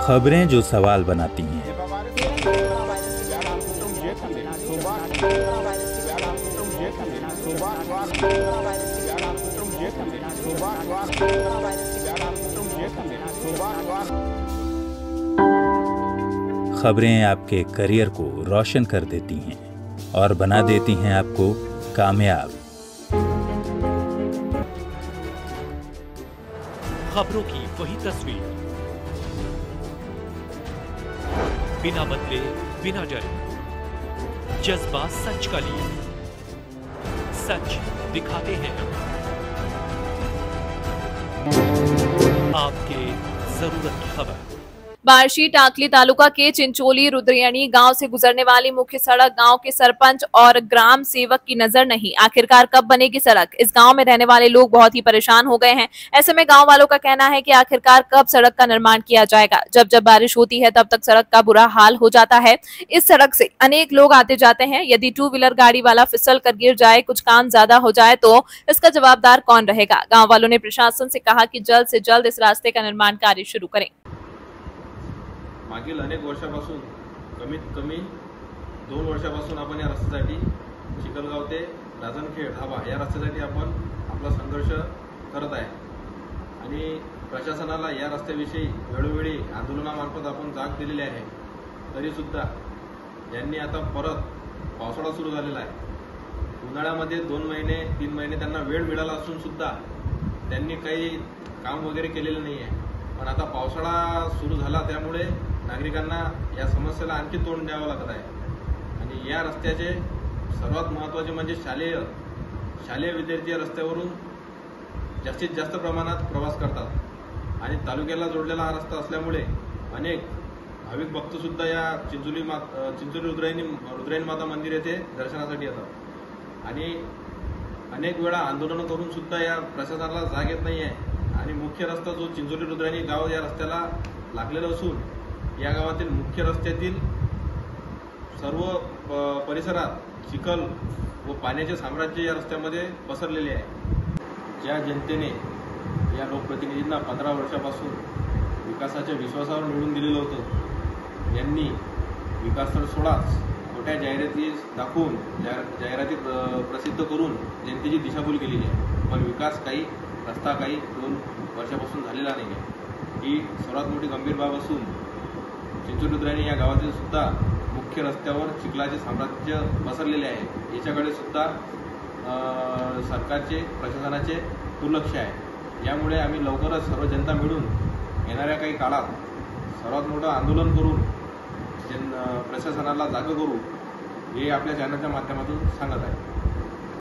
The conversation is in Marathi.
खबरें जो सवाल बनाती हैं। खबरें आपके करियर को रोशन कर देती हैं और बना देती हैं आपको कामयाब। खबरों की वही तस्वीर, बिना बदले बिना डरे, जज्बा सच का लिए, सच दिखाते हैं आपके जरूरत की खबर। बार्शी टाकली तालुका के चिंचोली रुद्रयणी गांव से गुजरने वाली मुख्य सड़क गांव के सरपंच और ग्राम सेवक की नजर नहीं। आखिरकार कब बनेगी सड़क? इस गांव में रहने वाले लोग बहुत ही परेशान हो गए हैं। ऐसे में गांव वालों का कहना है कि आखिरकार कब सड़क का निर्माण किया जाएगा। जब जब बारिश होती है तब तक सड़क का बुरा हाल हो जाता है। इस सड़क से अनेक लोग आते जाते हैं। यदि 2 व्हीलर गाड़ी वाला फिसल कर गिर जाए, कुछ काम ज्यादा हो जाए तो इसका जवाबदार कौन रहेगा? गाँव वालों ने प्रशासन से कहा कि जल्द से जल्द इस रास्ते का निर्माण कार्य शुरू करें। मागील अनेक वर्षापासून कमीत कमी 2 वर्षापासून आपण या रस्त्यासाठी चिखलगाव ते राजनखेड धाबा या रस्त्यासाठी आपण आपला संघर्ष करत आहे आणि प्रशासनाला या रस्त्याविषयी वेळोवेळी आंदोलनामार्फत आपण जाग दिलेली आहे। तरी सुद्धा यांनी आता परत पावसाळा सुरू झालेला आहे। उन्हाळ्यामध्ये 2 महिने 3 महिने त्यांना वेळ मिळाला असून सुद्धा त्यांनी काही काम वगैरे केलेलं नाही आहे। पण आता पावसाळा सुरू झाला त्यामुळे नागरिकांना या समस्येला आणखी तोंड द्यावं लागत आहे आणि या रस्त्याचे सर्वात महत्त्वाचे म्हणजे शालेय विद्यार्थी या रस्त्यावरून जास्तीत जास्त प्रमाणात प्रवास करतात आणि तालुक्याला जोडलेला हा रस्ता असल्यामुळे अनेक भाविक भक्त सुद्धा या चिंचोली रुद्रायणी माता मंदिर येथे दर्शनासाठी येतात आणि अनेक वेळा आंदोलन करून सुद्धा या प्रशासनाला जाग येत नाही आहे आणि मुख्य रस्ता जो चिंचोली रुद्रायणी गाव या रस्त्याला लागलेला असून या गावातील मुख्य रस्त्यातील सर्व परिसरात चिखल व पाण्याचे साम्राज्य या रस्त्यामध्ये पसरलेले आहे। ज्या जनतेने या लोकप्रतिनिधींना 15 वर्षापासून विकासाच्या विश्वासावर निवडून दिलेलं होतं, यांनी विकास तर सोडाच खोट्या जाहिराती दाखवून जाहिराती प्रसिद्ध करून जनतेची दिशाभूल केलेली आहे। पण विकास काही, रस्ता काही 2 वर्षापासून झालेला नाही आहे। ही सर्वात मोठी गंभीर बाब असून चिंचोली रुद्रायणी या गावातील सुद्धा मुख्य रस्त्यावर चिखलाचे साम्राज्य पसरलेले आहे। याच्याकडे सुद्धा सरकारचे प्रशासनाचे दुर्लक्ष आहे। यामुळे आम्ही लवकरच सर्व जनता मिळून येणाऱ्या काही काळात सर्वात मोठं आंदोलन करून प्रशासनाला जाग करू हे आपल्या चॅनलच्या माध्यमातून सांगत आहे।